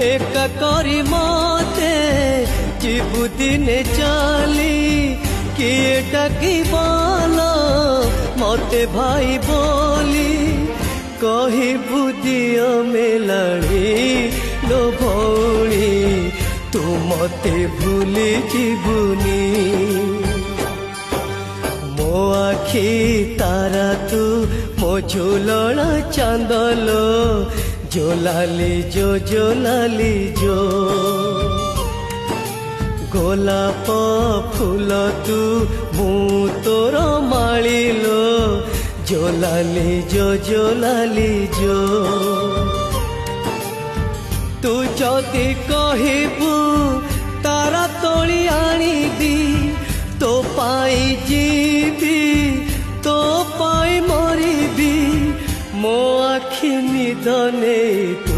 एका करी मते जीवु दिने चाली किए डाकिबालो मते भाई बोली कही बुदियो मेलाणी लो भौणी तू मते भूली जीवुनी मो आखी तारा तू मो झूलना चांदलो जोलाली जो गोलाप फूल तू मु तोर मालिलो जोलाली जो तू जदि कहबू तारा तोली आनिबी तो पाई जीवी तो पाई मरिबी मो आखि निद नहीं